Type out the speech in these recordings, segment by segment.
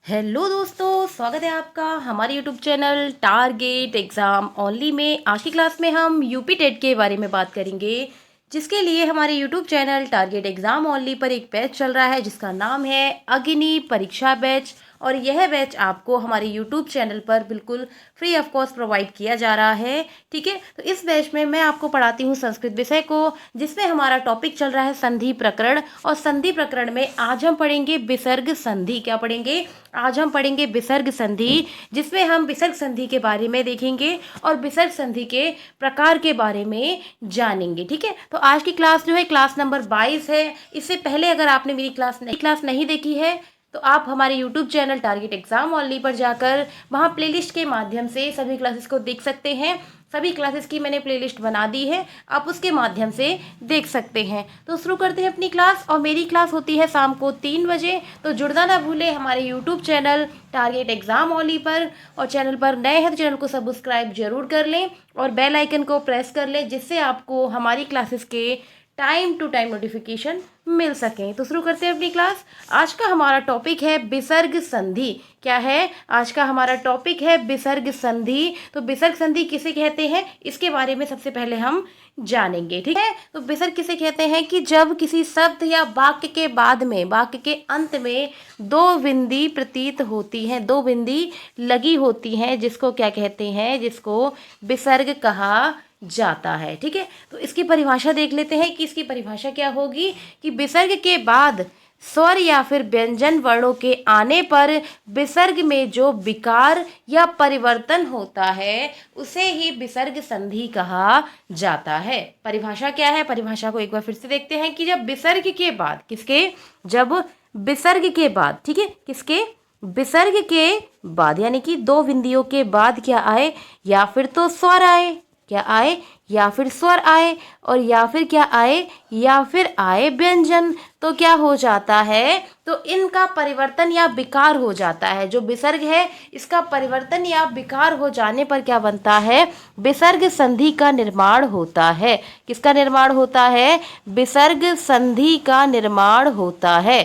Hello दोस्तों, स्वागत है आपका हमारे YouTube channel target exam only में। आज की क्लास में हम यूपी टेट के बारे में बात करेंगे, जिसके लिए हमारे YouTube channel target exam only पर एक बैच चल रहा है जिसका नाम है अग्नि परीक्षा बैच। और यह बैच आपको हमारे यूट्यूब चैनल पर बिल्कुल फ्री ऑफ कॉस्ट प्रोवाइड किया जा रहा है। ठीक है, तो इस बैच में मैं आपको पढ़ाती हूँ संस्कृत विषय को, जिसमें हमारा टॉपिक चल रहा है संधि प्रकरण। और संधि प्रकरण में आज हम पढ़ेंगे विसर्ग संधि। क्या पढ़ेंगे? आज हम पढ़ेंगे विसर्ग संधि, जिसमें हम विसर्ग संधि के बारे में देखेंगे और विसर्ग संधि के प्रकार के बारे में जानेंगे। ठीक है, तो आज की क्लास जो है क्लास नंबर 22 है। इससे पहले अगर आपने मेरी क्लास नहीं देखी है तो आप हमारे YouTube channel target exam only पर जाकर वहाँ प्लेलिस्ट के माध्यम से सभी क्लासेस को देख सकते हैं। सभी क्लासेस की मैंने प्लेलिस्ट बना दी है, आप उसके माध्यम से देख सकते हैं। तो शुरू करते हैं अपनी क्लास। और मेरी क्लास होती है शाम को 3 बजे, तो जुड़ना ना भूलें हमारे YouTube channel target exam only पर। और चैनल पर नए हैं तो चैनल को सब्सक्राइब जरूर कर लें और बेल आइकन को प्रेस कर लें, जिससे आपको हमारी क्लासेस के टाइम टू टाइम नोटिफिकेशन मिल सकें। तो शुरू करते हैं अपनी क्लास। आज का हमारा टॉपिक है विसर्ग संधि। क्या है? आज का हमारा टॉपिक है विसर्ग संधि। तो विसर्ग संधि किसे कहते हैं, इसके बारे में सबसे पहले हम जानेंगे। ठीक है, तो विसर्ग किसे कहते हैं कि जब किसी शब्द या वाक्य के बाद में, वाक्य के अंत में दो बिंदी प्रतीत होती हैं, दो बिंदी लगी होती हैं, जिसको क्या कहते हैं? जिसको विसर्ग कहा जाता है। ठीक है, तो इसकी परिभाषा देख लेते हैं कि इसकी परिभाषा क्या होगी कि विसर्ग के बाद स्वर या फिर व्यंजन वर्णों के आने पर विसर्ग में जो विकार या परिवर्तन होता है उसे ही विसर्ग संधि कहा जाता है। परिभाषा क्या है? परिभाषा को एक बार फिर से देखते हैं कि जब विसर्ग के बाद, किसके? जब विसर्ग के बाद, ठीक है, किसके? विसर्ग के बाद, यानी कि दो बिंदियों के बाद क्या आए? या फिर तो स्वर आए, क्या आए? या फिर स्वर आए, और या फिर क्या आए? या फिर आए व्यंजन। तो क्या हो जाता है? तो इनका परिवर्तन या विकार हो जाता है। जो विसर्ग है इसका परिवर्तन या विकार हो जाने पर क्या बनता है? विसर्ग संधि का निर्माण होता है। किसका निर्माण होता है? विसर्ग संधि का निर्माण होता है।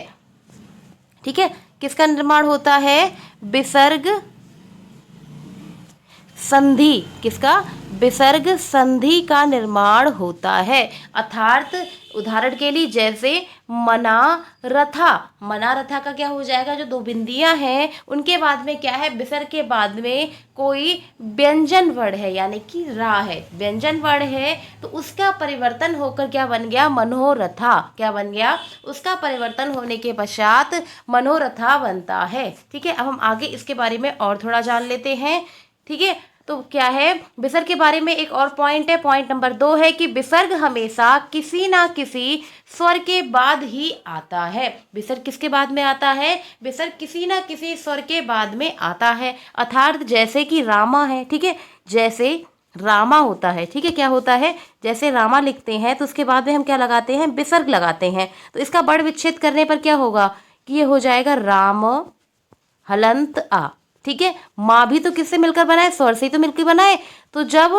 ठीक है, किसका निर्माण होता है? विसर्ग संधि। किसका? विसर्ग संधि का निर्माण होता है। अर्थात उदाहरण के लिए जैसे मना रथा, मना रथा का क्या हो जाएगा? जो दो बिंदियां हैं उनके बाद में क्या है? विसर्ग के बाद में कोई व्यंजन वर्ण है, यानी कि रा है, व्यंजन वर्ण है, तो उसका परिवर्तन होकर क्या बन गया? मनोरथा। क्या बन गया? उसका परिवर्तन होने के पश्चात मनोरथा बनता है। ठीक है, अब हम आगे इसके बारे में और थोड़ा जान लेते हैं। ठीक है, तो क्या है? विसर्ग के बारे में एक और पॉइंट है, पॉइंट नंबर 2 है कि विसर्ग हमेशा किसी ना किसी स्वर के बाद ही आता है। विसर्ग किसके बाद में आता है? विसर्ग किसी ना किसी स्वर के बाद में आता है। अर्थात जैसे कि रामा है, ठीक है, जैसे रामा होता है, ठीक है, क्या होता है? जैसे रामा लिखते हैं तो उसके बाद में हम क्या लगाते हैं? विसर्ग लगाते हैं। तो इसका बढ़ विच्छेद करने पर क्या होगा कि ये हो जाएगा राम हलंत आ। ठीक है, माँ भी तो किससे मिलकर बनाए? स्वर से ही तो मिलकर बनाए। तो जब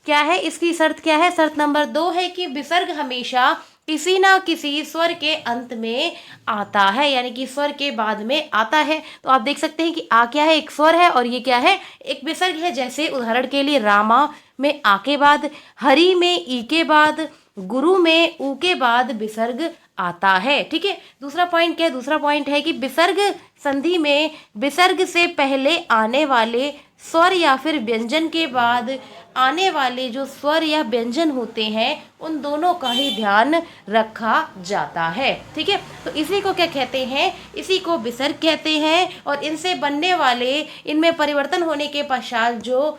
क्या है, इसकी शर्त क्या है? शर्त नंबर 2 है कि विसर्ग हमेशा किसी ना किसी स्वर के अंत में आता है, यानी कि स्वर के बाद में आता है। तो आप देख सकते हैं कि आ क्या है? एक स्वर है, और ये क्या है? एक विसर्ग है। जैसे उदाहरण के लिए रामा में आ के बाद, हरि में ई के बाद, गुरु में ऊ के बाद विसर्ग आता है। ठीक है, दूसरा पॉइंट क्या है? दूसरा पॉइंट है कि विसर्ग संधि में विसर्ग से पहले आने वाले स्वर या फिर व्यंजन के बाद आने वाले जो स्वर या व्यंजन होते हैं उन दोनों का ही ध्यान रखा जाता है। ठीक है, तो इसी को क्या कहते हैं? इसी को विसर्ग कहते हैं। और इनसे बनने वाले, इनमें परिवर्तन होने के पश्चात जो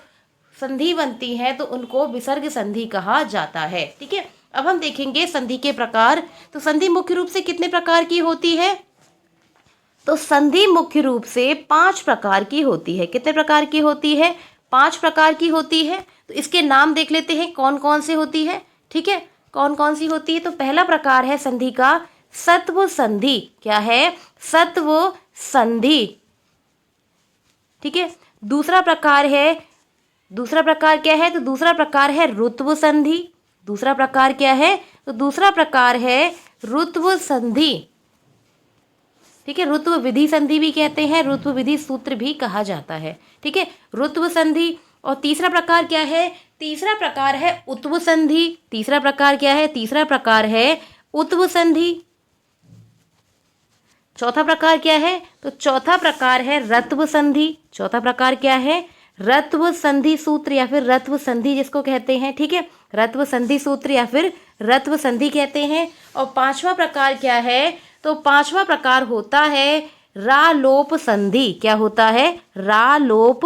संधि बनती है तो उनको विसर्ग संधि कहा जाता है। ठीक है, अब हम देखेंगे संधि के प्रकार। तो संधि मुख्य रूप से कितने प्रकार की होती है? तो संधि मुख्य रूप से 5 प्रकार की होती है। कितने प्रकार की होती है? 5 प्रकार की होती है। तो इसके नाम देख लेते हैं कौन कौन से होती है। ठीक है, कौन कौन सी होती है? तो पहला प्रकार है संधि का सत्व संधि। क्या है? सत्व संधि। ठीक है, दूसरा प्रकार क्या है? तो दूसरा प्रकार है ऋत्व संधि। दूसरा प्रकार क्या है? तो दूसरा प्रकार है ऋत्व संधि। ठीक है। रुत्व विधि संधि भी कहते हैं, रुत्व विधि सूत्र भी कहा जाता है। ठीक है, रुत्व संधि। और तीसरा प्रकार क्या है? तीसरा प्रकार है उत्व संधि। तीसरा प्रकार क्या है? तीसरा प्रकार है उत्व संधि। चौथा प्रकार क्या है? तो चौथा प्रकार है रत्व संधि। चौथा प्रकार क्या है? रत्व संधि सूत्र या फिर रत्व संधि जिसको कहते हैं। ठीक है, रत्व संधि सूत्र या फिर रत्व संधि कहते हैं। और पांचवा प्रकार क्या है? तो पांचवा प्रकार होता है रालोप संधि। क्या होता है? रालोप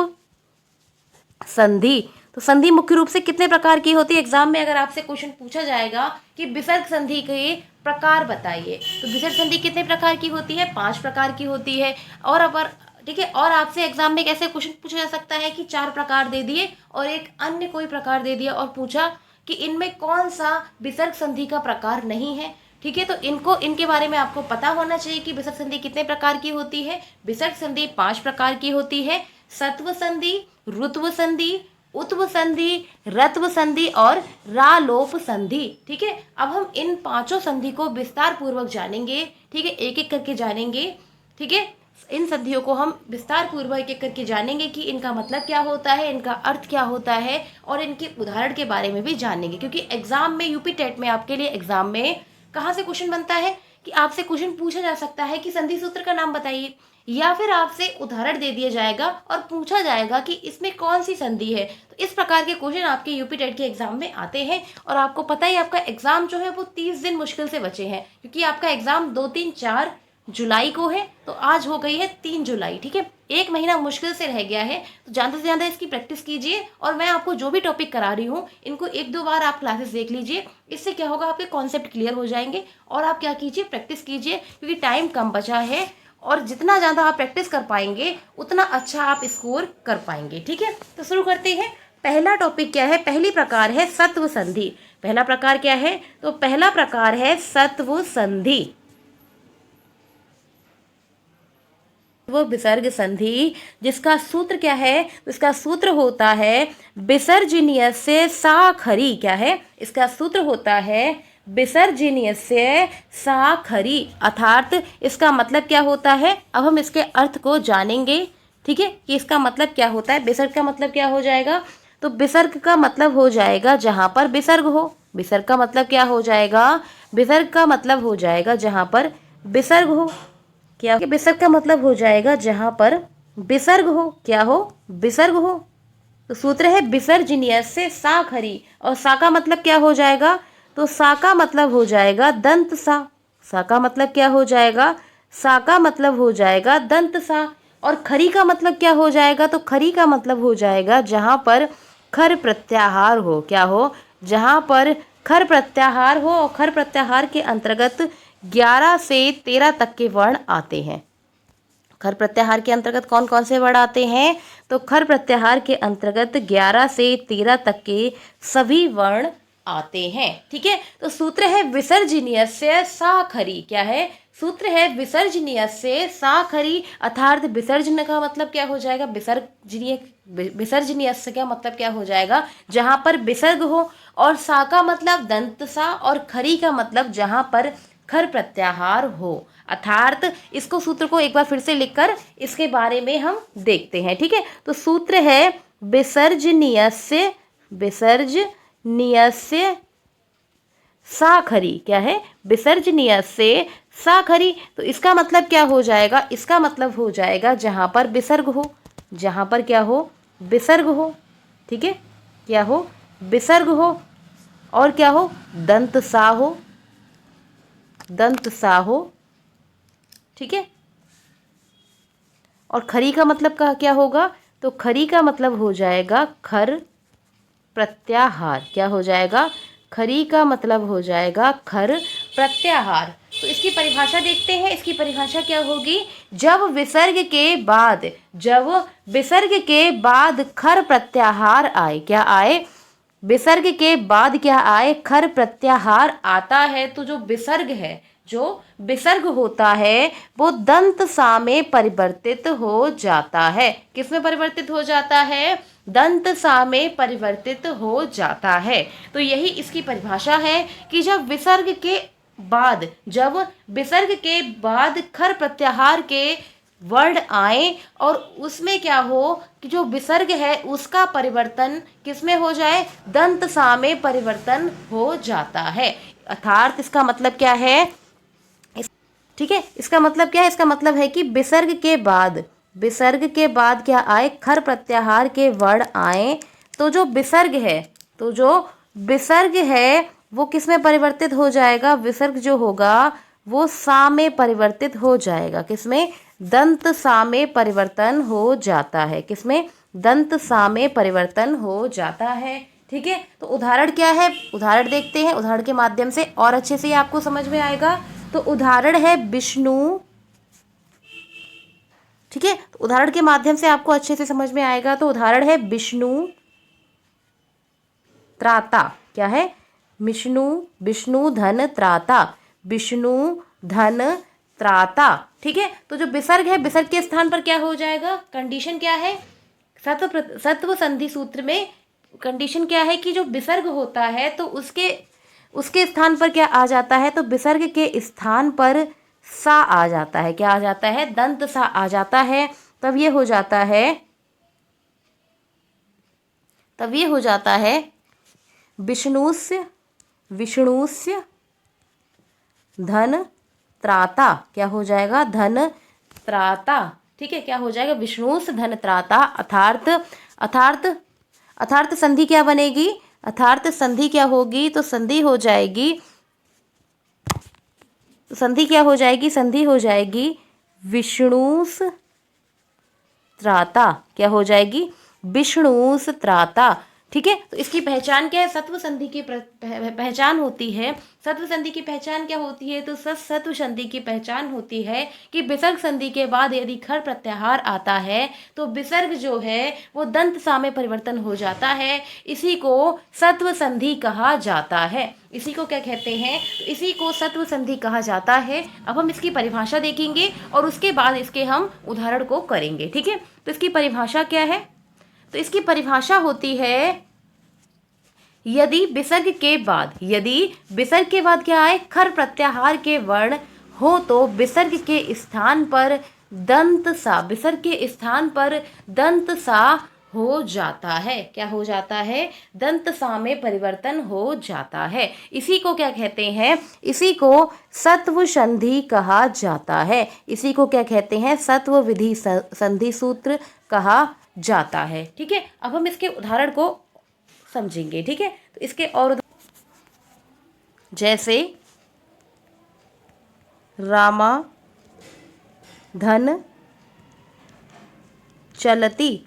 संधि। तो संधि मुख्य रूप से कितने प्रकार की होती है? एग्जाम में अगर आपसे क्वेश्चन पूछा जाएगा कि विसर्ग संधि के प्रकार बताइए, तो विसर्ग संधि कितने प्रकार की होती है? 5 प्रकार की होती है। और अगर ठीक है, और आपसे एग्जाम में कैसे क्वेश्चन पूछा जा सकता है कि 4 प्रकार दे दिए और एक अन्य कोई प्रकार दे दिया और पूछा कि इनमें कौन सा विसर्ग संधि का प्रकार नहीं है। ठीक है, तो इनके बारे में आपको पता होना चाहिए कि विसर्ग संधि कितने प्रकार की होती है। विसर्ग संधि 5 प्रकार की होती है। सत्व संधि, रुत्व संधि, उत्व संधि, रत्व संधि और रालोप संधि। ठीक है, अब हम इन 5 संधि को विस्तार पूर्वक जानेंगे। ठीक है, एक एक करके जानेंगे। ठीक है, इन संधियों को हम विस्तार पूर्वक एक एक करके जानेंगे कि इनका मतलब क्या होता है, इनका अर्थ क्या होता है और इनके उदाहरण के बारे में भी जानेंगे। क्योंकि एग्जाम में, यूपी टेट में आपके लिए एग्जाम में कहाँ से क्वेश्चन बनता है कि आपसे क्वेश्चन पूछा जा सकता है कि संधि सूत्र का नाम बताइए, या फिर आपसे उदाहरण दे दिया जाएगा और पूछा जाएगा कि इसमें कौन सी संधि है। तो इस प्रकार के क्वेश्चन आपके यूपी टेट के एग्जाम में आते हैं। और आपको पता ही, आपका एग्जाम जो है वो 30 दिन मुश्किल से बचे हैं, क्योंकि आपका एग्जाम 2, 3, 4 जुलाई को है, तो आज हो गई है 3 जुलाई। ठीक है, 1 महीना मुश्किल से रह गया है। तो ज़्यादा से ज़्यादा इसकी प्रैक्टिस कीजिए। और मैं आपको जो भी टॉपिक करा रही हूँ, इनको 1-2 बार आप क्लासेस देख लीजिए। इससे क्या होगा, आपके कॉन्सेप्ट क्लियर हो जाएंगे। और आप क्या कीजिए, प्रैक्टिस कीजिए, क्योंकि टाइम कम बचा है। और जितना ज़्यादा आप प्रैक्टिस कर पाएंगे उतना अच्छा आप स्कोर कर पाएंगे। ठीक है, तो शुरू करते हैं। पहला टॉपिक क्या है? पहली प्रकार है सत्व संधि। पहला प्रकार क्या है? तो पहला प्रकार है सत्व संधि। वो विसर्ग संधि, जिसका सूत्र क्या है? इसका सूत्र होता है विसर्जनीयस्य साखरी। क्या है? इसका सूत्र होता है विसर्जनीयस्य साखरी। अर्थात इसका मतलब क्या होता है? अब हम इसके अर्थ को जानेंगे। ठीक है, कि इसका मतलब क्या होता है। विसर्ग का मतलब क्या हो जाएगा? तो विसर्ग का मतलब हो जाएगा जहाँ पर विसर्ग हो। विसर्ग का मतलब क्या हो जाएगा? विसर्ग का मतलब हो जाएगा जहाँ पर विसर्ग हो। क्या? विसर्ग का मतलब हो जाएगा जहाँ पर विसर्ग हो। क्या हो? विसर्ग हो। तो सूत्र है विसर्जनीयस्य साखरी। और सा का मतलब क्या हो जाएगा? तो सा का मतलब हो जाएगा दंत सा। सा का मतलब क्या हो जाएगा? सा का मतलब हो जाएगा दंत सा। और खरी का मतलब क्या हो जाएगा? तो खरी का मतलब हो जाएगा जहाँ पर खर प्रत्याहार हो। क्या हो? जहाँ पर खर प्रत्याहार हो। और खर प्रत्याहार के अंतर्गत 11 से 13 तक के वर्ण आते हैं। खर प्रत्याहार के अंतर्गत कौन कौन से वर्ण आते हैं? तो खर प्रत्याहार के अंतर्गत 11 से 13 तक के सभी वर्ण आते हैं। ठीक है, तो सूत्र है विसर्जनीयस्य साखरी। क्या है? सूत्र है विसर्जनीयस्य साखरी। अर्थात विसर्जन का मतलब क्या हो जाएगा? विसर्जनीयस्य का मतलब क्या हो जाएगा? जहाँ पर विसर्ग हो। और सा का मतलब दंत सा। और खरी का मतलब जहाँ पर खर प्रत्याहार हो। अर्थात इसको, सूत्र को एक बार फिर से लिखकर इसके बारे में हम देखते हैं। ठीक है, तो सूत्र है विसर्जनीयस्य साखरी। क्या है? विसर्जनीयस्य साखरी। तो इसका मतलब क्या हो जाएगा? इसका मतलब हो जाएगा जहाँ पर विसर्ग हो। जहाँ पर क्या हो? विसर्ग हो। ठीक है, क्या हो? विसर्ग हो। और क्या हो? दंत सा हो। दंत सा हो। ठीक है, और खरी का मतलब का क्या होगा? तो खरी का मतलब हो जाएगा खर प्रत्याहार। क्या हो जाएगा? खरी का मतलब हो जाएगा खर प्रत्याहार। तो इसकी परिभाषा देखते हैं। इसकी परिभाषा क्या होगी? जब विसर्ग के बाद खर प्रत्याहार आए। क्या आए? विसर्ग के बाद क्या आए? खर प्रत्याहार आता है। तो जो विसर्ग होता है वो दंत सा में परिवर्तित हो जाता है। किस में परिवर्तित हो जाता है? दंत सा में परिवर्तित हो जाता है। तो यही इसकी परिभाषा है कि जब विसर्ग के बाद, जब विसर्ग के बाद खर प्रत्याहार के वर्ड आए और उसमें क्या हो कि जो विसर्ग है उसका परिवर्तन किसमें हो जाए, दंत सा में परिवर्तन हो जाता है। अर्थात इसका मतलब क्या है, ठीक है, इसका मतलब क्या है, इसका मतलब है कि विसर्ग के बाद क्या आए, खर प्रत्याहार के वर्ण आए, तो जो विसर्ग है वो किस में परिवर्तित हो जाएगा, विसर्ग जो होगा वो सा में परिवर्तित हो जाएगा। किसमें, दंत सा में परिवर्तन हो जाता है। किसमें, दंत सा में परिवर्तन हो जाता है। ठीक है, तो उदाहरण क्या है, उदाहरण देखते हैं, उदाहरण के माध्यम से और अच्छे से आपको समझ में आएगा। तो उदाहरण है विष्णु, ठीक है, तो उदाहरण के माध्यम से आपको अच्छे से समझ में आएगा। तो उदाहरण है विष्णु त्राता, क्या है, विष्णु धन त्राता, विष्णु धन त्राता। ठीक है, तो जो विसर्ग है, विसर्ग के स्थान पर क्या हो जाएगा, कंडीशन क्या है, सत्व संधि सूत्र में कंडीशन क्या है कि जो विसर्ग होता है तो उसके स्थान पर क्या आ जाता है, तो विसर्ग के स्थान पर सा आ जाता है। क्या आ जाता है, दंत सा आ जाता है। तब ये हो जाता है विष्णुस्य धन त्राता। क्या हो जाएगा, धन त्राता। ठीक है, क्या हो जाएगा, विष्णुस्य धन त्राता। अर्थार्थ संधि क्या बनेगी, अर्थार्थ संधि क्या होगी, तो संधि हो जाएगी विष्णुस त्राता। क्या हो जाएगी, विष्णुस त्राता। ठीक है, तो इसकी पहचान क्या है, सत्व संधि की पहचान होती है। सत्व संधि की पहचान क्या होती है, तो सत्व संधि की पहचान होती है कि विसर्ग संधि के बाद यदि खर प्रत्याहार आता है तो विसर्ग जो है वो दंत सा में परिवर्तन हो जाता है। इसी को सत्व संधि कहा जाता है। इसी को क्या कहते हैं, तो इसी को सत्व संधि कहा जाता है। अब हम इसकी परिभाषा देखेंगे और उसके बाद इसके हम उदाहरण को करेंगे। ठीक है, तो इसकी परिभाषा क्या है, तो इसकी परिभाषा होती है यदि विसर्ग के बाद क्या आए, खर प्रत्याहार के वर्ण हो तो विसर्ग के स्थान पर दंत सा हो जाता है। क्या हो जाता है, दंत सा में परिवर्तन हो जाता है। इसी को क्या कहते हैं, इसी को सत्व संधि कहा जाता है। इसी को क्या कहते हैं, सत्व विधि संधि सूत्र कहा जाता है। ठीक है, अब हम इसके उदाहरण को समझेंगे। ठीक है, तो इसके और जैसे रामा धन चलती,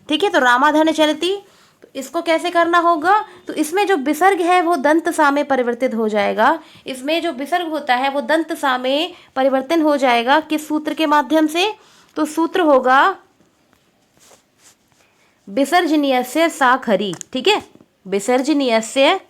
ठीक है, तो रामाधन चलती, तो इसको कैसे करना होगा, तो इसमें जो विसर्ग है वो दंत सा में परिवर्तित हो जाएगा। इसमें जो विसर्ग होता है वो दंत सा में परिवर्तन हो जाएगा। किस सूत्र के माध्यम से, तो सूत्र होगा विसर्जनीयस्य साखरी। ठीक है, विसर्जनीयस्य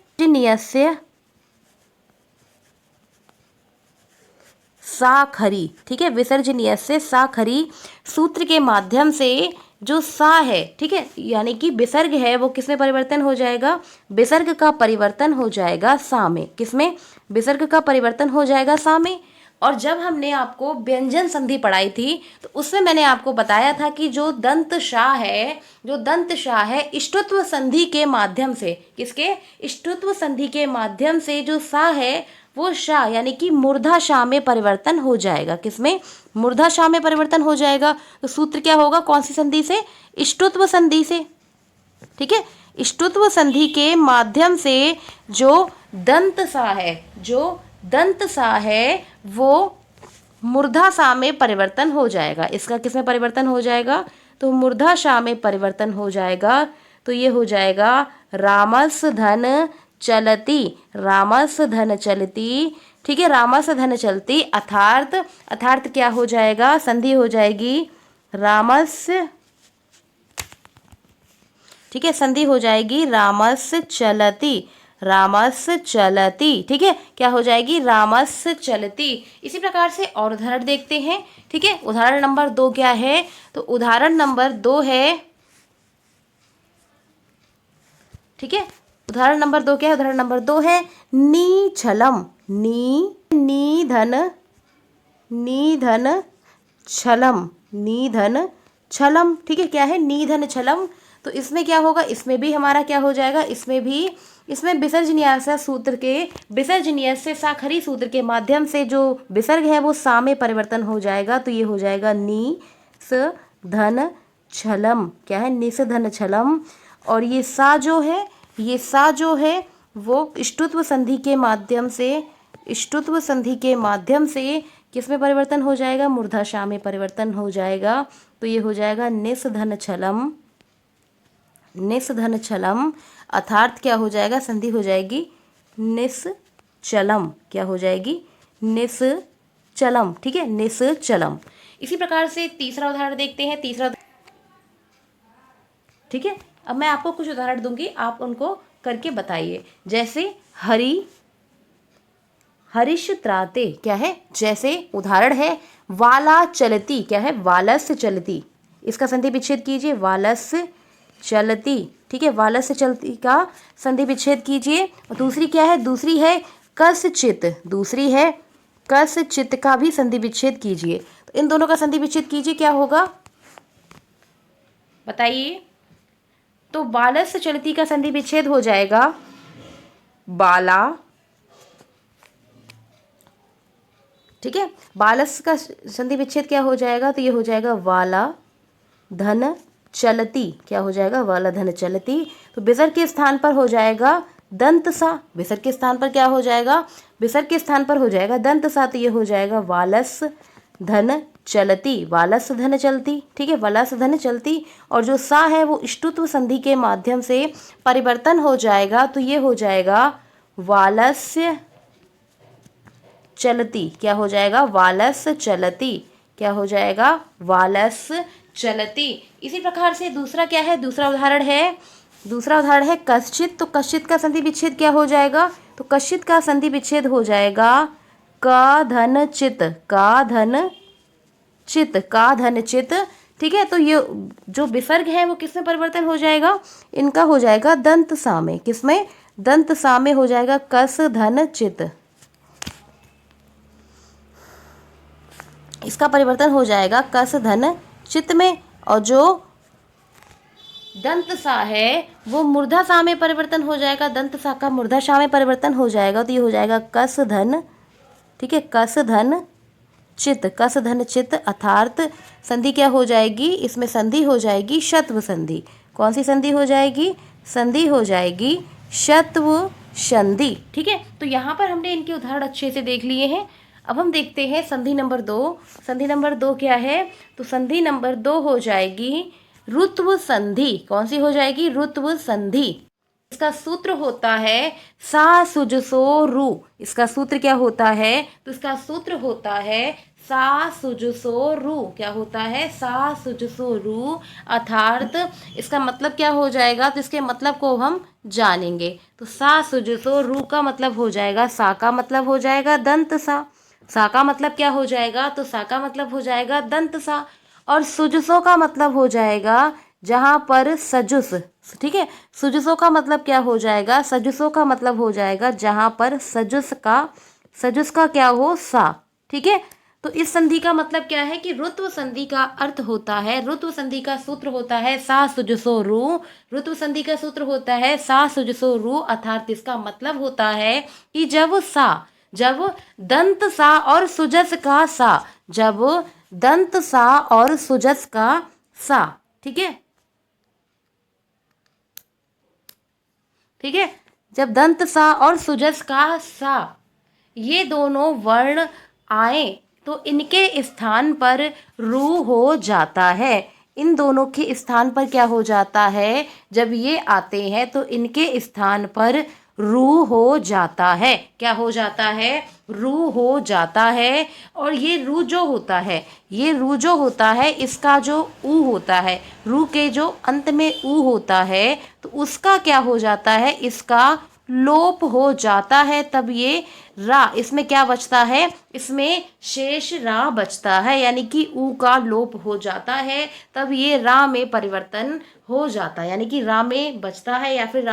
साखरी। ठीक है, विसर्जनीयस्य साखरी सूत्र के माध्यम से जो सा है, ठीक है, यानी कि विसर्ग है वो किसमें परिवर्तन हो जाएगा, विसर्ग का परिवर्तन हो जाएगा सा में। किसमें, विसर्ग का परिवर्तन हो जाएगा सा में। और जब हमने आपको व्यंजन संधि पढ़ाई थी तो उसमें मैंने आपको बताया था कि जो दंत शाह है इष्टुत्व संधि के माध्यम से, किसके, इष्टुत्व संधि के माध्यम से जो सा है वो शाह यानी कि मूर्धा शाह में परिवर्तन हो जाएगा। किसमें, मूर्धा शाह में परिवर्तन हो जाएगा। तो सूत्र क्या होगा, कौन सी संधि से, इष्टुत्व संधि से। ठीक है, इष्टुत्व संधि के माध्यम से जो दंत सा है वो मूर्धा सा में परिवर्तन हो जाएगा। इसका किसमें परिवर्तन हो जाएगा, तो मूर्धा शाह में परिवर्तन हो जाएगा। तो ये हो जाएगा रामस धन चलती। ठीक है, रामस धन चलती। अर्थार्थ क्या हो जाएगा, संधि हो जाएगी रामस, ठीक है, संधि हो जाएगी रामस चलती। ठीक है, क्या हो जाएगी, रामस चलती। इसी प्रकार से और उदाहरण देखते हैं। ठीक है, उदाहरण नंबर 2 क्या है, तो उदाहरण नंबर 2 है, ठीक है, उदाहरण नंबर 2 क्या है? उदाहरण नंबर 2 है नीछलम। नी धन छलम, नीधन छलम। ठीक है, क्या है? नीधन छलम। तो इसमें क्या होगा? इसमें भी हमारा क्या हो जाएगा? इसमें विसर्जनीय सूत्र के विसर्जनीय से साखरी सूत्र के माध्यम से जो विसर्ग है वो सा में परिवर्तन हो जाएगा। तो ये हो जाएगा नी स धन छलम। क्या है? निस धन छलम। और ये सा जो है वो इष्टुत्व संधि के माध्यम से किस में परिवर्तन हो जाएगा? मूर्धा शा में परिवर्तन हो जाएगा। तो ये हो जाएगा निस धन छलम। अर्थात क्या हो जाएगा? संधि हो जाएगी निश्चलम। क्या हो जाएगी? निश्चलम। ठीक है, निश्चलम। इसी प्रकार से तीसरा उदाहरण देखते हैं। ठीक है, अब मैं आपको कुछ उदाहरण दूंगी, आप उनको करके बताइए। जैसे हरीश त्राते। क्या है? जैसे उदाहरण है वाला चलती। क्या है? वालस चलती। इसका संधि विच्छेद कीजिए, वालस चलती। ठीक है, वालस चलती का संधि विच्छेद कीजिए। और दूसरी क्या है? दूसरी है कसचित का भी संधि विच्छेद कीजिए। तो इन दोनों का संधि विच्छेद कीजिए, क्या होगा बताइए? तो बालस चलती का संधि विच्छेद हो जाएगा बाला। ठीक है, बालस का संधि विच्छेद क्या हो जाएगा? तो ये हो जाएगा वाला धन चलती। क्या हो जाएगा? वाला धन चलती। तो विसर्ग के स्थान पर हो जाएगा दंत सा। विसर्ग के स्थान पर क्या हो जाएगा? विसर्ग के स्थान पर हो जाएगा दंत सा। तो ये हो जाएगा वालस धन चलती, वालस धन चलती। ठीक है, वालस धन चलती। और जो सा है वो इष्टुत्व संधि के माध्यम से परिवर्तन हो जाएगा। तो ये हो जाएगा वालस्य चलती। क्या हो जाएगा? वालस चलती। क्या हो जाएगा? वालस चलती। इसी प्रकार से दूसरा क्या है? दूसरा उदाहरण है कश्चित। तो कश्चित का संधि विच्छेद क्या हो जाएगा? तो कश्चित का संधि विच्छेद हो जाएगा का धन चित। ठीक है, तो ये जो विसर्ग है वो किस में परिवर्तन हो जाएगा? इनका हो जाएगा दंत सा में। किसमें? दंत सा में हो जाएगा कस धन चित। इसका परिवर्तन हो जाएगा कस धन चित में। और जो दंत सा है वो मूर्धा सा में परिवर्तन हो जाएगा। दंत सा का मूर्धा सा में परिवर्तन हो जाएगा। तो ये हो जाएगा कस धन। ठीक है, कस धन चित। अर्थात संधि क्या हो जाएगी? इसमें संधि हो जाएगी शत्व संधि। कौन सी संधि हो जाएगी? संधि हो जाएगी शत्व संधि। ठीक है, तो यहाँ पर हमने इनके उदाहरण अच्छे से देख लिए हैं। अब हम देखते हैं संधि नंबर 2। संधि नंबर 2 क्या है? तो संधि नंबर 2 हो जाएगी ऋत्व संधि। कौन सी हो जाएगी? ऋत्व संधि। इसका सूत्र होता है सा सुजसो रू। इसका सूत्र क्या होता है? तो इसका सूत्र होता है सा सुजसो रू। क्या होता है? सा सुजसो रू। अर्थात इसका मतलब क्या हो जाएगा? तो इसके मतलब को हम जानेंगे। तो सा सुजसो रू का मतलब हो जाएगा, सा का मतलब हो जाएगा दंत सा। सा का मतलब क्या हो जाएगा? तो सा का मतलब हो जाएगा दंत सा। और सुजसो का मतलब हो जाएगा जहाँ पर सजुस। ठीक है, सुजसो का मतलब क्या हो जाएगा? सजुसो का मतलब हो जाएगा जहाँ पर सजुस का क्या हो? सा। ठीक है, तो इस संधि का मतलब क्या है कि ऋत्व संधि का अर्थ होता है, ऋत्व संधि का सूत्र होता है सा सुजसो रू। ऋत्व संधि का सूत्र होता है सा सुजसो रू। अर्थात इसका मतलब होता है कि जब दंत सा और सुजस का सा, जब दंत सा और सुजस का सा। ठीक है, जब दंत सा और सुजस का सा ये दोनों वर्ण आए तो इनके स्थान पर रू हो जाता है। इन दोनों के स्थान पर क्या हो जाता है? जब ये आते हैं तो इनके स्थान पर रू हो जाता है। क्या हो जाता है? रू हो जाता है। और ये रू जो होता है इसका जो ऊ होता है, रू के जो अंत में ऊ होता है तो उसका क्या हो जाता है? इसका लोप हो जाता है तब ये रा, इसमें क्या बचता है, इसमें शेष रा बचता है, यानी कि ऊ का लोप हो जाता है तब ये रा में परिवर्तन हो जाता है, यानी कि रा में बचता है या फिर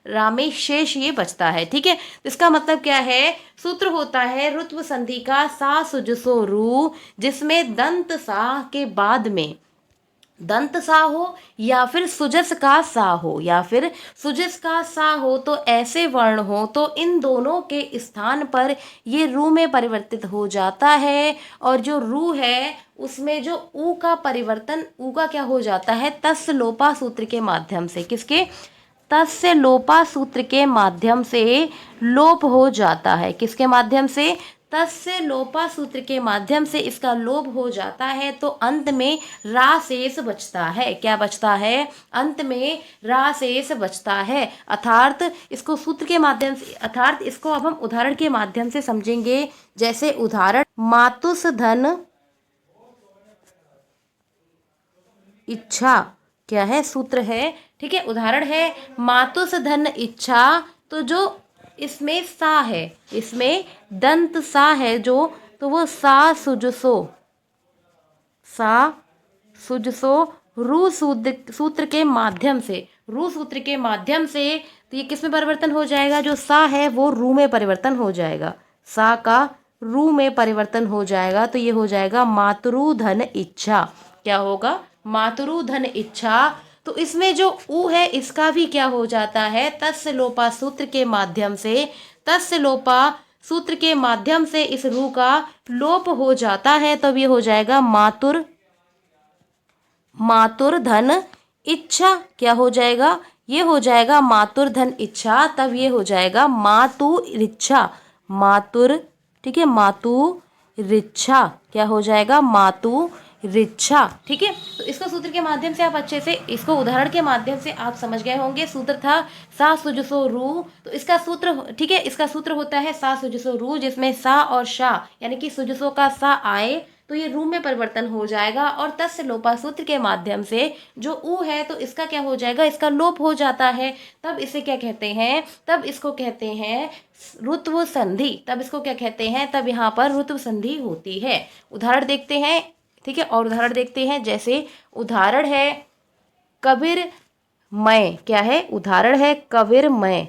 रा में शेष ये बचता है। ठीक है, तो इसका मतलब क्या है, सूत्र होता है रुत्व संधि का सा सुजसो रू, जिसमें दंत सा के बाद में दंत सा हो या फिर सुजस का सा हो, या फिर सुजस का सा हो, तो ऐसे वर्ण हो तो इन दोनों के स्थान पर ये रू में परिवर्तित हो जाता है। और जो रू है उसमें जो ऊ का परिवर्तन, ऊ का क्या हो जाता है, तस्य लोपा सूत्र के माध्यम से, किसके, तस्य लोपा सूत्र के माध्यम से लोप हो जाता है। किसके माध्यम से, तस्य लोपा सूत्र के माध्यम से इसका लोप हो जाता है, तो अंत में रा शेष बचता है। क्या बचता है, अंत में रा शेष बचता है। अर्थात इसको सूत्र के माध्यम से, अर्थात इसको अब हम उदाहरण के माध्यम से समझेंगे। जैसे उदाहरण, मातुस धन इच्छा, क्या है, सूत्र है। ठीक है, उदाहरण है मातुस धन इच्छा, तो जो इसमें सा है, इसमें दंत सा है जो, तो वो सा सुजसो, सा सुजसो रू सूत्र के माध्यम से, रू सूत्र के माध्यम से, तो ये किस में परिवर्तन हो जाएगा, जो सा है वो रू में परिवर्तन हो जाएगा, सा का रू में परिवर्तन हो जाएगा, तो ये हो जाएगा मातृ धन इच्छा। क्या होगा, मातृ धन इच्छा। तो इसमें जो ऊ है इसका भी क्या हो जाता है, तस्य लोपा सूत्र के माध्यम से, तस्य लोपा सूत्र के माध्यम से इस रू का लोप हो जाता है, तब ये हो जाएगा मातुर धन इच्छा। क्या हो जाएगा, ये हो जाएगा मातुर धन इच्छा, तब ये हो जाएगा मातुरिच्छा, मातुर, ठीक है, मातुरिच्छा। क्या हो जाएगा, मातुरिच्छा। ठीक है, तो इसको सूत्र के माध्यम से आप अच्छे से, इसको उदाहरण के माध्यम से आप समझ गए होंगे। सूत्र था सा सुजसो रू, तो इसका सूत्र, ठीक है, इसका सूत्र होता है सा सुजसो रू, जिसमें सा और शा यानी कि सुजसो का सा आए तो ये रू में परिवर्तन हो जाएगा, और तस्य लोपा सूत्र के माध्यम से जो ऊ है तो इसका क्या हो जाएगा, इसका लोप हो जाता है, तब इसे क्या कहते हैं, तब इसको कहते हैं रुत्व संधि। तब इसको क्या कहते हैं, तब यहाँ पर रुत्व संधि होती है। उदाहरण देखते हैं। ठीक है, और उदाहरण देखते हैं। जैसे उदाहरण है कबीर मय, क्या है, उदाहरण है कबीर मय,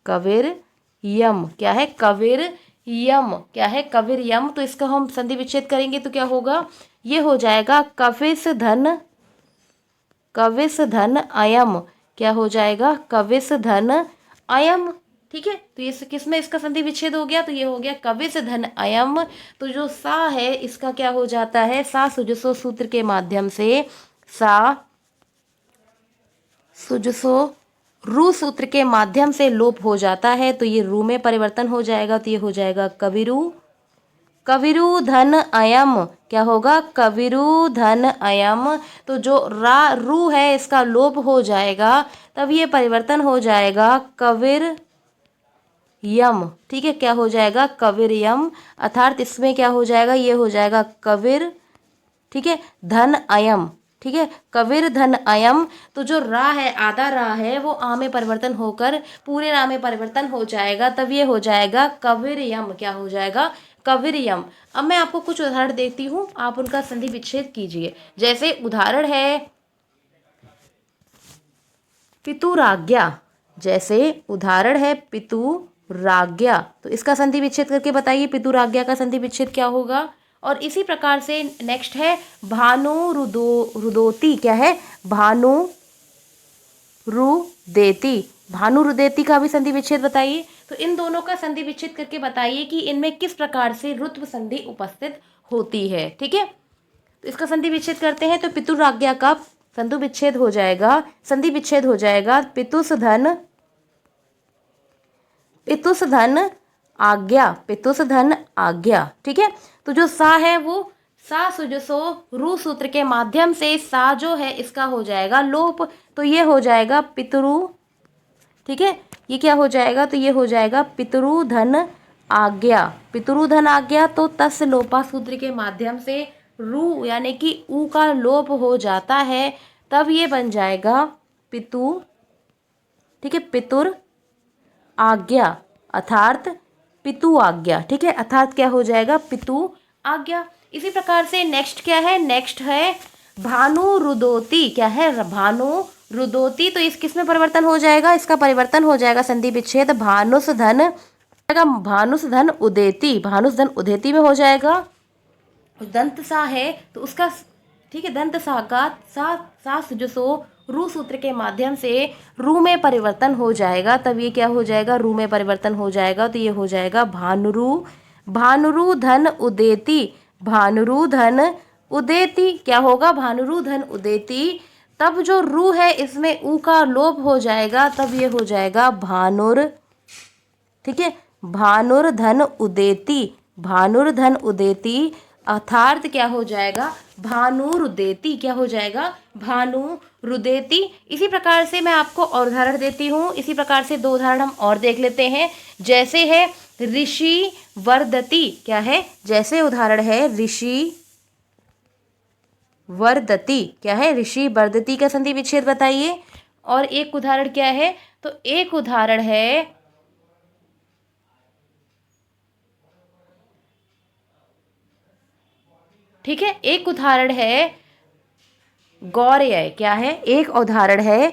कबीर यम, क्या है, कबीर यम, क्या है, कबीर यम। तो इसका हम संधि विच्छेद करेंगे तो क्या होगा, ये हो जाएगा कविस धन अयम। क्या हो जाएगा, कविस धन अयम। ठीक है, तो ये किस में इसका संधि विच्छेद हो गया, तो ये हो गया कविस धन अयम। तो जो सा है इसका क्या हो जाता है, सा सुजसो सूत्र के माध्यम से, सा सुजसो रू सूत्र के माध्यम से लोप हो जाता है, तो ये रू में परिवर्तन हो जाएगा, तो ये हो जाएगा कविरु धन अयम। क्या होगा, कविरु धन अयम। तो जो रू है इसका लोप हो जाएगा, तब ये परिवर्तन हो जाएगा कविर यम। ठीक है, क्या हो जाएगा, कविर यम। अर्थात इसमें क्या हो जाएगा, ये हो जाएगा कविर, ठीक है, धन अयम। ठीक है, कविर धन अयम। तो जो रा है, आधा रा है, वो आ में परिवर्तन होकर पूरे रा में परिवर्तन हो जाएगा, तब ये हो जाएगा कविर यम। क्या हो जाएगा, कविर यम। अब मैं आपको कुछ उदाहरण देती हूँ, आप उनका संधि विच्छेद कीजिए। जैसे उदाहरण है पितुराज्ञा, जैसे उदाहरण है पितुराज्ञा, तो इसका संधि विच्छेद करके बताइए, पितुराज्ञा का संधि विच्छेद क्या होगा। और इसी प्रकार से नेक्स्ट है भानु रुदोती, क्या है, भानु रुदेती, भानु रुदेती का भी संधि विच्छेद बताइए। तो इन दोनों का संधि विच्छेद करके बताइए कि इनमें किस प्रकार से रुत्व संधि उपस्थित होती है। ठीक है, तो इसका संधि विच्छेद करते हैं। तो पितुराज्ञा का संधि विच्छेद हो जाएगा, संधि विच्छेद हो जाएगा पितुस धन आज्ञा, पितुस धन आज्ञा। ठीक है, तो जो सा है वो सा सुजसो रू सूत्र के माध्यम से सा जो है इसका हो जाएगा लोप, तो ये हो जाएगा पितरु। ठीक है, ये क्या हो जाएगा, तो ये हो जाएगा पितरु धन आज्ञा, पितरु धन आज्ञा। तो तस्य लोपा सूत्र के माध्यम से रू यानी कि ऊ का लोप हो जाता है, तब ये बन जाएगा पितु, ठीक है, पितुर आज्ञा अर्थात पितु आज्ञा। ठीक है, अर्थात क्या हो जाएगा, पितु आज्ञा। इसी प्रकार से नेक्स्ट क्या है, नेक्स्ट है भानु रुदोती। क्या है, भानु रुदोती। तो इस किस में परिवर्तन हो जाएगा, इसका परिवर्तन हो जाएगा संधि विच्छेद भानुस धन, भानुस धन उदेति, भानुस धन उदेति में हो जाएगा। दंत सा है तो उसका, ठीक है, दंत सा का सा जो सो रू सूत्र के माध्यम से रू में परिवर्तन हो जाएगा, तब ये क्या हो जाएगा, रू में परिवर्तन हो जाएगा। तो ये हो जाएगा भानुरु, भानुरु धन उदेति, भानुरु धन उदेति। क्या होगा, भानुरु धन उदेति। तब जो रू है इसमें ऊ का लोप हो जाएगा, तब ये हो जाएगा भानुर। ठीक है, भानुर धन उदेति, भानुर धन उदेति अर्थात क्या हो जाएगा, भानु रुदेति। क्या हो जाएगा, भानु रुदेति। इसी प्रकार से मैं आपको और उदाहरण देती हूँ। इसी प्रकार से दो उदाहरण हम और देख लेते हैं। जैसे है ऋषि वर्धति। क्या है, जैसे उदाहरण है ऋषि वर्धति। क्या है, ऋषि वर्धति का संधि विच्छेद बताइए। और एक उदाहरण क्या है, तो एक उदाहरण है ठीक है, एक उदाहरण है गौर्य। क्या है, एक उदाहरण है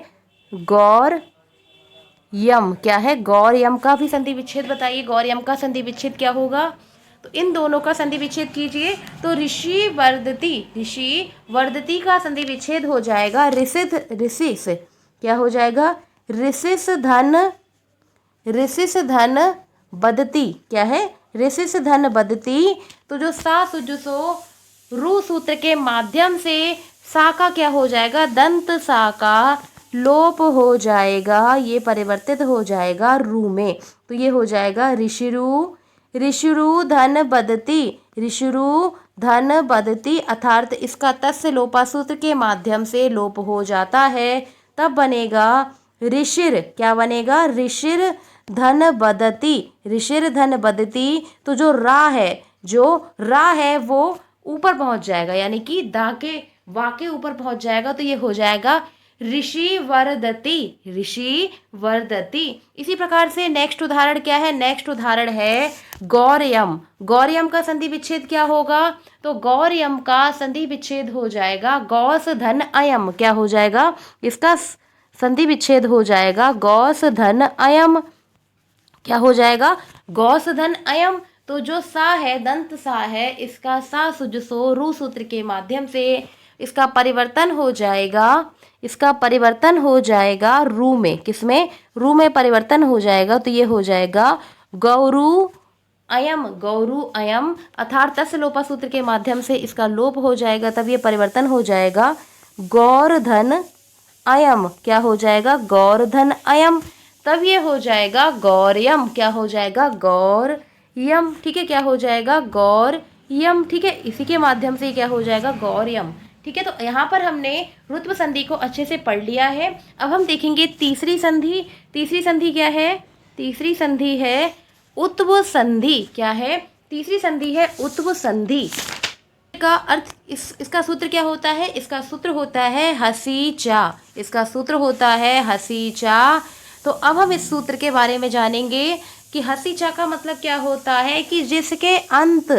गौर यम। क्या है, गौर यम का भी संधि विच्छेद बताइए। गौर यम का संधि विच्छेद क्या होगा, तो इन दोनों का संधि विच्छेद कीजिए। तो ऋषि वर्धति, ऋषि वर्धति का संधि विच्छेद हो जाएगा ऋषिध ऋषिस। क्या हो जाएगा, ऋषिस धन, ऋषिस धन बदती। क्या है, ऋषिस धन बदती। तो जो सा सुजुसो रू सूत्र के माध्यम से सा का क्या हो जाएगा, दंत सा का लोप हो जाएगा, ये परिवर्तित हो जाएगा रू में। तो ये हो जाएगा ऋषिरु, ऋषिरु धन बदती, ऋषिरु धन बदती अर्थात इसका तस्य लोपा सूत्र के माध्यम से लोप हो जाता है, तब बनेगा ऋषिर। क्या बनेगा, ऋषिर धन बदती, ऋषिर धन बदती। तो जो रा है वो ऊपर पहुंच जाएगा, यानी कि दा के वा के ऊपर पहुंच जाएगा। तो ये हो जाएगा ऋषि वर्धति, ऋषि वर्धति। इसी प्रकार से नेक्स्ट उदाहरण क्या है, नेक्स्ट उदाहरण है गौर्यम। गौर्यम का संधि विच्छेद क्या होगा, तो गौर्यम का संधि विच्छेद हो जाएगा गौस धन अयम। क्या हो जाएगा, इसका संधि विच्छेद हो जाएगा गौस धन अयम। क्या हो जाएगा, गौस धन अयम। तो जो सा है, दंत सा है, इसका सा सुजसो रू सूत्र के माध्यम से इसका परिवर्तन हो जाएगा, इसका परिवर्तन हो जाएगा रू में। किसमें, रू में परिवर्तन हो जाएगा। तो ये हो जाएगा गौरू अयम, गौरू अयम अर्थात तस्य लोपा सूत्र के माध्यम से इसका लोप हो जाएगा, तब ये परिवर्तन हो जाएगा गौरधन अयम। क्या हो जाएगा, गौरधन अयम। तब ये हो जाएगा गौर्यम। क्या हो जाएगा, गौर्यम। ठीक है, क्या हो जाएगा, गौर्यम। ठीक है, इसी के माध्यम से क्या हो जाएगा, गौर्यम। ठीक है, तो यहाँ पर हमने रुत्व संधि को अच्छे से पढ़ लिया है। अब हम देखेंगे तीसरी संधि। तीसरी संधि क्या है, तीसरी संधि है उत्व संधि। क्या है, तीसरी संधि है उत्व संधि। का अर्थ इसका सूत्र क्या होता है, इसका सूत्र होता है हसी चा, इसका सूत्र होता है हसी चा। तो अब हम इस सूत्र के बारे में जानेंगे कि हसी चा का मतलब क्या होता है, कि जिसके अंत,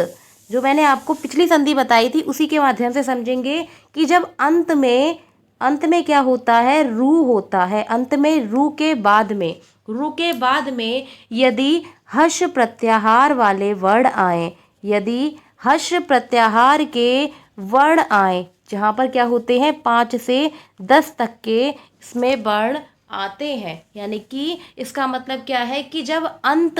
जो मैंने आपको पिछली संधि बताई थी उसी के माध्यम से समझेंगे कि जब अंत में क्या होता है, रू होता है। अंत में रू के बाद में यदि हर्ष प्रत्याहार वाले वर्ण आए, यदि हर्ष प्रत्याहार के वर्ण आए, जहाँ पर क्या होते हैं 5 से 10 तक के इसमें वर्ण आते हैं, यानी कि इसका मतलब क्या है कि जब अंत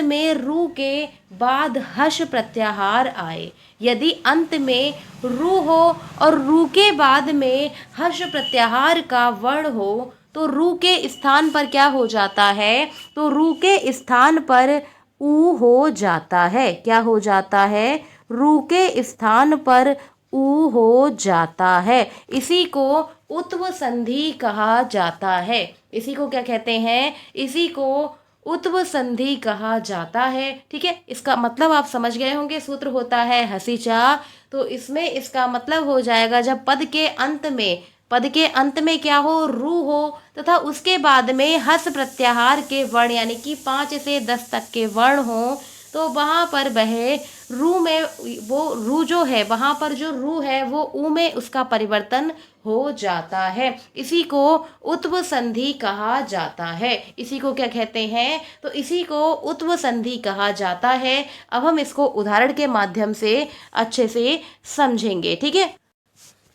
में रू के बाद हर्ष प्रत्याहार आए, यदि अंत में रू हो और रू के बाद में हर्ष प्रत्याहार का वर्ण हो, तो रू के स्थान पर क्या हो जाता है, तो रू के स्थान पर ऊ हो जाता है। क्या हो जाता है, रू के स्थान पर ऊ हो जाता है। इसी को उत्व संधि कहा जाता है। इसी को क्या कहते हैं, इसी को उत्व संधि कहा जाता है। ठीक है, इसका मतलब आप समझ गए होंगे। सूत्र होता है हसी चा, तो इसमें इसका मतलब हो जाएगा जब पद के अंत में पद के अंत में क्या हो, रू हो, तथा उसके बाद में हस प्रत्याहार के वर्ण यानी कि 5 से 10 तक के वर्ण हो, तो वहाँ पर वह रू में, वो रू जो है वहाँ पर जो रू है वो ऊ में उसका परिवर्तन हो जाता है। इसी को उत्व संधि कहा जाता है। इसी को क्या कहते हैं, तो इसी को उत्व संधि कहा जाता है। अब हम इसको उदाहरण के माध्यम से अच्छे से समझेंगे। ठीक है,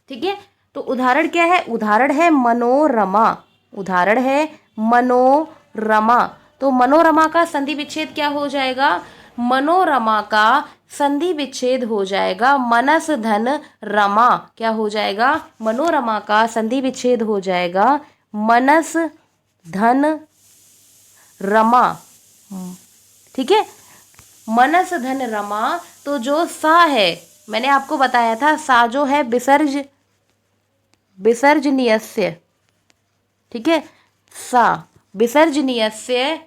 ठीक है। तो उदाहरण क्या है, उदाहरण है मनोरमा। उदाहरण है मनोरमा। तो मनोरमा का संधि विच्छेद क्या हो जाएगा, मनोरमा का संधि विच्छेद हो जाएगा मनस धन रमा। क्या हो जाएगा, मनोरमा का संधि विच्छेद हो जाएगा मनस धन रमा। ठीक है, मनस धन रमा। तो जो सा है, मैंने आपको बताया था सा जो है विसर्जनीयस्य। ठीक है, सा विसर्जनीयस्य।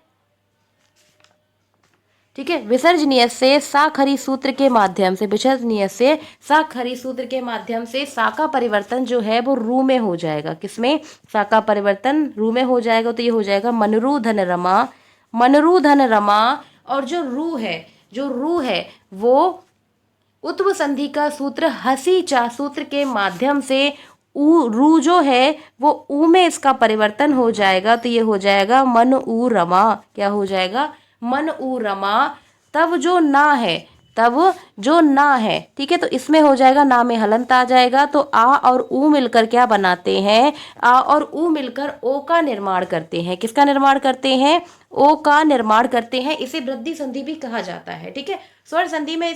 ठीक है, विसर्जनीयस्य सा खरी सूत्र के माध्यम से, विसर्जनीयस्य सा खरी सूत्र के माध्यम से सा का परिवर्तन जो है वो रू में हो जाएगा। किसमें, सा का परिवर्तन रू में हो जाएगा। तो ये हो जाएगा मनरू धन रमा, मनरू धन रमा। और जो रू है, जो रू है वो उत्व संधि का सूत्र हसी चा सूत्र के माध्यम से ऊ, रू जो है वो ऊ में इसका परिवर्तन हो जाएगा। तो ये हो जाएगा मन ऊ रमा। क्या हो जाएगा, मन ऊ रमा। तब जो ना है, तब जो ना है, ठीक है, तो इसमें हो जाएगा ना में हलंत आ जाएगा। तो आ और ऊ मिलकर क्या बनाते हैं, आ और ऊ मिलकर ओ का निर्माण करते हैं। किसका निर्माण करते हैं, ओ का निर्माण करते हैं। इसे वृद्धि संधि भी कहा जाता है। ठीक है, स्वर संधि में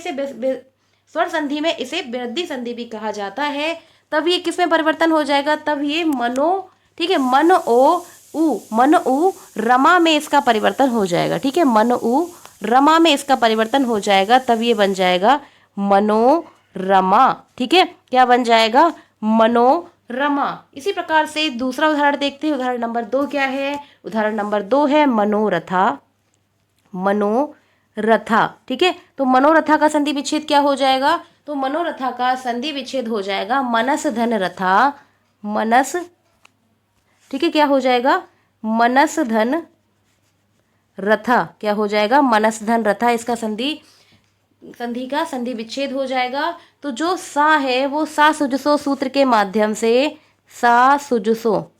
इसे वृद्धि संधि भी कहा जाता है। तब ये किसमें परिवर्तन हो जाएगा, तब ये मनो, ठीक है, मन ऊ रमा में इसका परिवर्तन हो जाएगा। ठीक है, मन ऊ रमा में इसका परिवर्तन हो जाएगा। तब ये बन जाएगा मनोरमा। ठीक है, क्या बन जाएगा, मनोरमा। इसी प्रकार से दूसरा उदाहरण देखते हैं। उदाहरण नंबर 2 क्या है, उदाहरण नंबर 2 है मनोरथा। मनोरथा, ठीक है, तो मनोरथा का संधि विच्छेद क्या हो जाएगा, तो मनोरथा का संधि विच्छेद हो जाएगा मनस धन रथा। मनस, ठीक है, क्या हो जाएगा, मनस धन रथा। क्या हो जाएगा, मनस धन रथा। इसका संधि का संधि विच्छेद हो जाएगा। तो जो सा है वो सा सुजसो सूत्र के माध्यम से, सा सुजसो,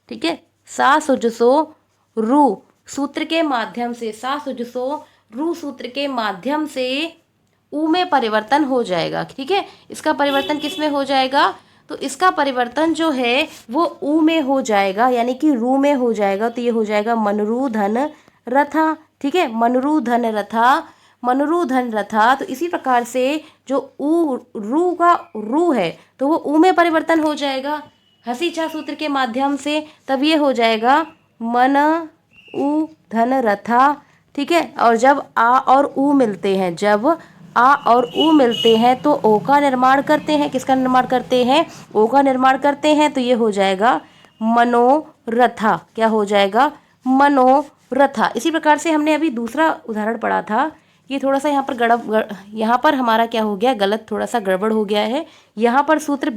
ठीक है, सा सुजसो रू सूत्र के माध्यम से, सा सुजसो रू सूत्र के माध्यम से ऊ में परिवर्तन हो जाएगा। ठीक है, इसका परिवर्तन किस में हो जाएगा, तो इसका परिवर्तन जो है वो ऊ में हो जाएगा, यानी कि रू में हो जाएगा। तो ये हो जाएगा मनरू धन रथा। ठीक है, मनरू धन रथा, मनरू धन रथा। तो इसी प्रकार से जो ऊ रू का रू है तो वो ऊ में परिवर्तन हो जाएगा हसी चा सूत्र के माध्यम से। तब ये हो जाएगा मन ऊ धन रथा। ठीक है, और जब आ और ऊ मिलते हैं, जब आ और ऊ मिलते हैं तो ओ का निर्माण करते हैं। किसका निर्माण करते हैं, ओ का निर्माण करते हैं। तो ये हो जाएगा मनोरथा। क्या हो जाएगा, मनोरथा। इसी प्रकार से हमने अभी दूसरा उदाहरण पढ़ा था। ये थोड़ा सा यहाँ पर हमारा क्या हो गया, गलत, थोड़ा सा गड़बड़ हो गया है। यहाँ पर सूत्र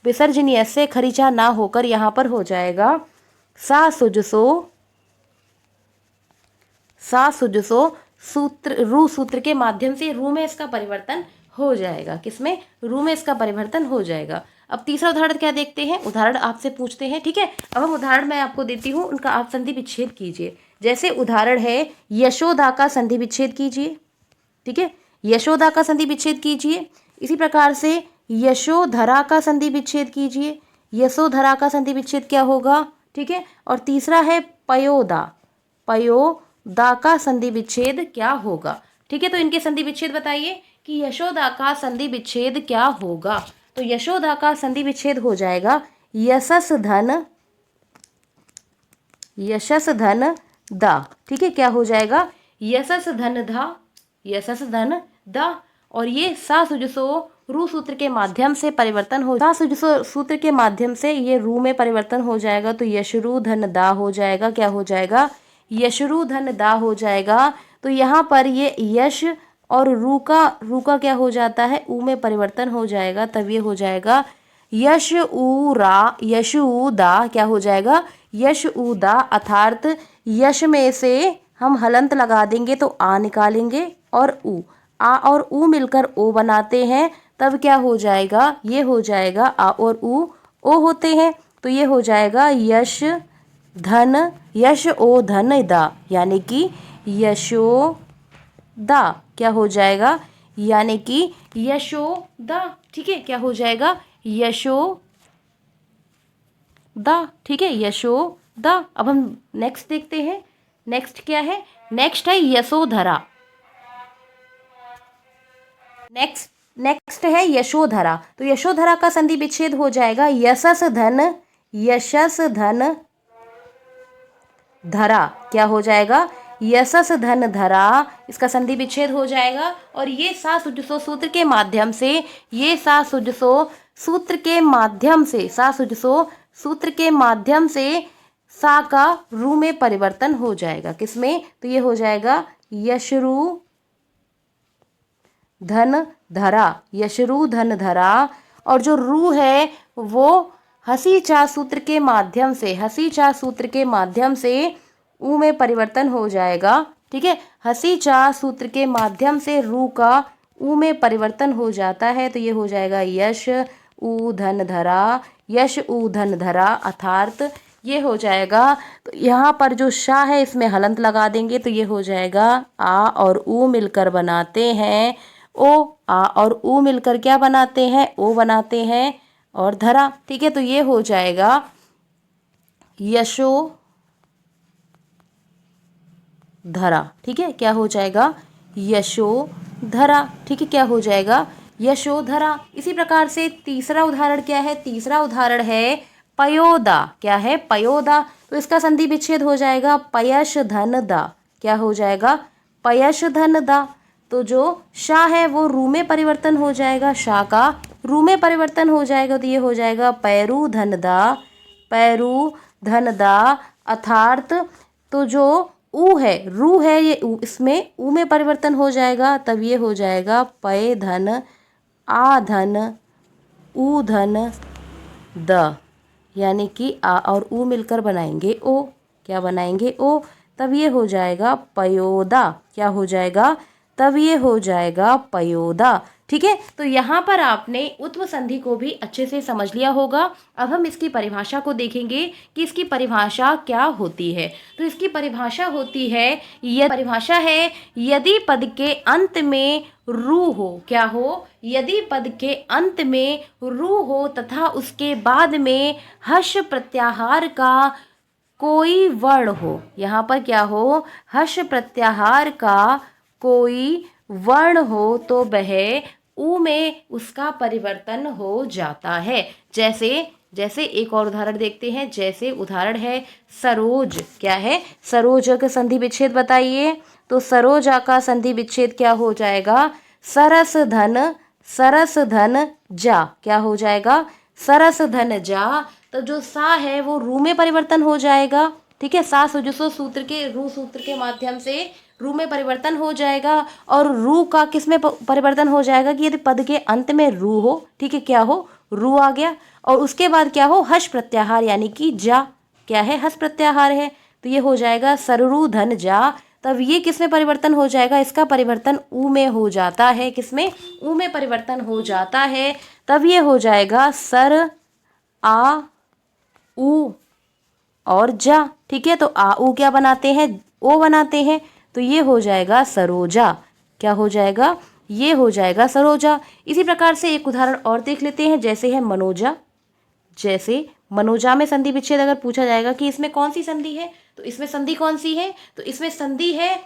विसर्जनीय से खरीचा ना होकर यहाँ पर हो जाएगा सा सुजसो सूत्र, रू सूत्र के माध्यम से रू में इसका परिवर्तन हो जाएगा। किसमें, रू में इसका परिवर्तन हो जाएगा। अब तीसरा उदाहरण क्या देखते हैं, उदाहरण आपसे पूछते हैं। ठीक है, अब हम उदाहरण मैं आपको देती हूँ, उनका आप संधि विच्छेद कीजिए। जैसे उदाहरण है यशोदा का संधि विच्छेद कीजिए। ठीक है, यशोदा का संधि विच्छेद कीजिए। इसी प्रकार से यशोधरा का संधि विच्छेद कीजिए। यशोधरा का संधि विच्छेद क्या होगा, ठीक है, और तीसरा है पयोदा का संधि विच्छेद क्या होगा। ठीक है, तो इनके संधि विच्छेद बताइए कि यशोदा का संधि विच्छेद क्या होगा। तो यशोदा का संधि विच्छेद हो जाएगा यशस धन दा। ठीक है, क्या हो जाएगा, यशस धन दा। और ये सा सुजसो रू सूत्र के माध्यम से परिवर्तन हो, सा सुजसो सूत्र के माध्यम से ये रू में परिवर्तन हो जाएगा। तो यशरू धन दा हो जाएगा। क्या हो जाएगा, यशरू धन दा हो जाएगा। तो यहाँ पर ये यश और रू का क्या हो जाता है, ऊ में परिवर्तन हो जाएगा। तब ये हो जाएगा यश उ रा यश उ दा क्या हो जाएगा, यश उ दा, अर्थात यश में से हम हलंत लगा देंगे तो आ निकालेंगे और उ, आ और उ मिलकर ओ बनाते हैं, तब क्या हो जाएगा, ये हो जाएगा आ और उ ओ होते हैं, तो ये हो जाएगा यश धन, यश ओ धन दा, यानी कि यशोदा, क्या हो जाएगा, यानी कि यशोदा। ठीक है, क्या हो जाएगा, यशोदा। ठीक है, यशोदा। अब हम नेक्स्ट देखते हैं, नेक्स्ट क्या है, नेक्स्ट है यशोधरा। नेक्स्ट है यशोधरा। तो यशोधरा का संधि विच्छेद हो जाएगा यशस धन, यशस धन धरा, क्या हो जाएगा, यशस धन धरा, इसका संधि विच्छेद हो जाएगा। और ये सा सुजसो सूत्र के माध्यम से, ये सा सुजसो सूत्र के माध्यम से, सा सुजसो सूत्र के माध्यम से सा का रू में परिवर्तन हो जाएगा, किसमें, तो ये हो जाएगा यशरू धन धरा, यशरू धन धरा। और जो रू है वो हसी चा सूत्र के माध्यम से, हसी चा सूत्र के माध्यम से ऊ में परिवर्तन हो जाएगा। ठीक है, हसी चा सूत्र के माध्यम से रू का ऊ में परिवर्तन हो जाता है, तो ये हो जाएगा यश ऊ धन धरा, यश ऊ धन धरा, अर्थात ये हो जाएगा। तो यहाँ पर जो शा है इसमें हलंत लगा देंगे, तो ये हो जाएगा आ और ऊ मिलकर बनाते हैं ओ, आ और ऊ मिलकर क्या बनाते हैं, ओ बनाते हैं और धरा। ठीक है, तो ये हो जाएगा यशो धरा। ठीक है, क्या हो जाएगा, यशोधरा। ठीक है, क्या हो जाएगा, यशोधरा। इसी प्रकार से तीसरा उदाहरण क्या है, तीसरा उदाहरण है पयोदा। क्या है, पयोदा। तो इसका संधि विच्छेद हो जाएगा पयश धन दा, क्या हो जाएगा, पयश धन दा। तो जो शा है वो रू में परिवर्तन हो जाएगा, शा का रू में परिवर्तन हो जाएगा, तो ये हो जाएगा पैरू धन दा, पैरू धन दा, अर्थात तो जो ऊ है, रू है, ये ऊ, इसमें ऊ में परिवर्तन हो जाएगा, तब ये हो जाएगा पय धन आ धन ऊ धन द, यानी कि आ और ऊ मिलकर बनाएंगे ओ, क्या बनाएंगे ओ, तब ये हो जाएगा पयोदा, क्या हो जाएगा, तब ये हो जाएगा पयोदा। ठीक है, तो यहाँ पर आपने उत्व संधि को भी अच्छे से समझ लिया होगा। अब हम इसकी परिभाषा को देखेंगे कि इसकी परिभाषा क्या होती है। तो इसकी परिभाषा होती है, यह परिभाषा है, यदि पद के अंत में रू हो, क्या हो, यदि पद के अंत में रू हो तथा उसके बाद में हर्ष प्रत्याहार का कोई वर्ण हो, यहाँ पर क्या हो, हर्ष प्रत्याहार का कोई वर्ण हो तो वह ऊ में उसका परिवर्तन हो जाता है। जैसे जैसे एक और उदाहरण देखते हैं, जैसे उदाहरण है सरोज। क्या है, सरोज का संधि विच्छेद बताइए। तो सरोजा का संधि विच्छेद क्या हो जाएगा, सरस धन जा, क्या हो जाएगा, सरस धन जा। तो जो सा है वो रू में परिवर्तन हो जाएगा। ठीक है, सा सुजसो सूत्र के रू सूत्र के माध्यम से रू में परिवर्तन हो जाएगा। और रू का किस में परिवर्तन हो जाएगा कि यदि पद के अंत में रू हो, ठीक है, क्या हो, रू आ गया, और उसके बाद क्या हो, हर्ष प्रत्याहार, यानी कि जा, क्या है, हर्ष प्रत्याहार है, तो ये हो जाएगा सररू धन जा। तब ये किस में परिवर्तन हो जाएगा, इसका परिवर्तन ऊ में हो जाता है, किसमें, ऊ में परिवर्तन हो जाता है। तब ये हो जाएगा सर आ ऊ और जा। ठीक है, तो आ ऊ क्या बनाते हैं, ओ बनाते हैं, तो ये हो जाएगा सरोजा, क्या हो जाएगा, ये हो जाएगा सरोजा। इसी प्रकार से एक उदाहरण और देख लेते हैं, जैसे है मनोजा। जैसे मनोजा में संधि विच्छेद अगर पूछा जाएगा कि इसमें कौन सी संधि है, तो इसमें संधि कौन सी है, तो इसमें संधि है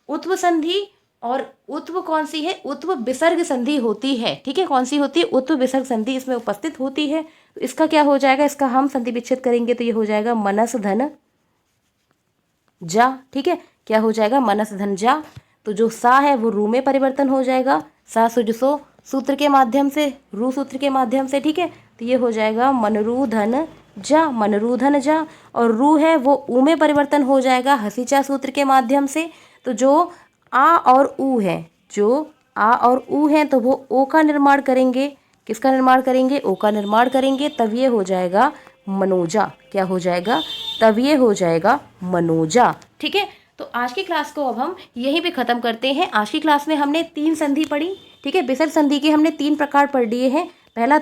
उत्व संधि। और उत्व कौन सी है, उत्व विसर्ग संधि होती है। ठीक है, कौन सी होती है, उत्व विसर्ग संधि इसमें उपस्थित होती है। तो इसका क्या हो जाएगा, इसका हम संधि विच्छेद करेंगे तो ये हो जाएगा मनस धन जा। ठीक है, क्या हो जाएगा, मनस धन जा। तो जो सा है वो रू में परिवर्तन हो जाएगा, सा सुजसो सूत्र के माध्यम से, रू सूत्र के माध्यम से। ठीक है, तो ये हो जाएगा मनरू धन जा, मनरू धन जा। और रू है वो ऊ में परिवर्तन हो जाएगा हसीचा सूत्र के माध्यम से। तो जो आ और ऊ है, जो आ और ऊ हैं तो वो ओ का निर्माण करेंगे, किसका निर्माण करेंगे, ओ का निर्माण करेंगे, तब ये हो जाएगा मनोजा। क्या हो जाएगा, तब ये हो जाएगा मनोजा। ठीक है, तो आज की क्लास को अब हम यहीं पे ख़त्म करते हैं। आज की क्लास में हमने 3 संधि पढ़ी। ठीक है, विसर्ग संधि के हमने 3 प्रकार पढ़ लिए हैं। पहला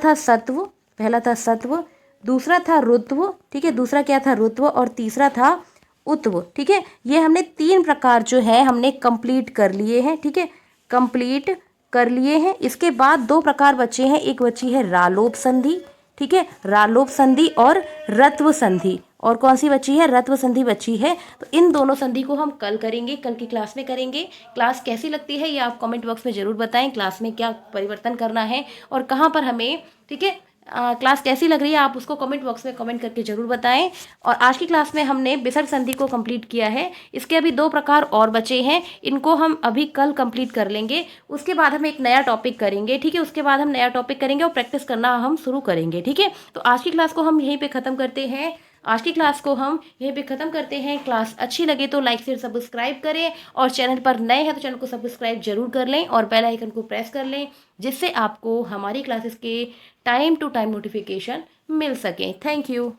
था सत्व, दूसरा था रुत्व, ठीक है, दूसरा क्या था रुत्व, और तीसरा था उत्व। ठीक है, ये हमने 3 प्रकार जो है हमने कंप्लीट कर लिए हैं। ठीक है, कंप्लीट कर लिए हैं। इसके बाद 2 प्रकार बचे हैं, एक बची है रालोप संधि, ठीक है, रालोप संधि और रत्व संधि। और कौन सी बची है, रत्व संधि बची है। तो इन दोनों संधि को हम कल करेंगे, कल की क्लास में करेंगे। क्लास कैसी लगती है ये आप कमेंट बॉक्स में ज़रूर बताएं, क्लास में क्या परिवर्तन करना है और कहाँ पर हमें, ठीक है, क्लास कैसी लग रही है आप उसको कमेंट बॉक्स में कमेंट करके ज़रूर बताएं। और आज की क्लास में हमने विसर्ग संधि को कंप्लीट किया है। इसके अभी 2 प्रकार और बचे हैं, इनको हम अभी कल कंप्लीट कर लेंगे। उसके बाद हम एक नया टॉपिक करेंगे। ठीक है, उसके बाद हम नया टॉपिक करेंगे और प्रैक्टिस करना हम शुरू करेंगे। ठीक है, तो आज की क्लास को हम यहीं पर ख़त्म करते हैं। क्लास अच्छी लगे तो लाइक शेयर सब्सक्राइब करें और चैनल पर नए हैं तो चैनल को सब्सक्राइब जरूर कर लें और बेल आइकन को प्रेस कर लें, जिससे आपको हमारी क्लासेस के टाइम टू टाइम नोटिफिकेशन मिल सके। Thank you.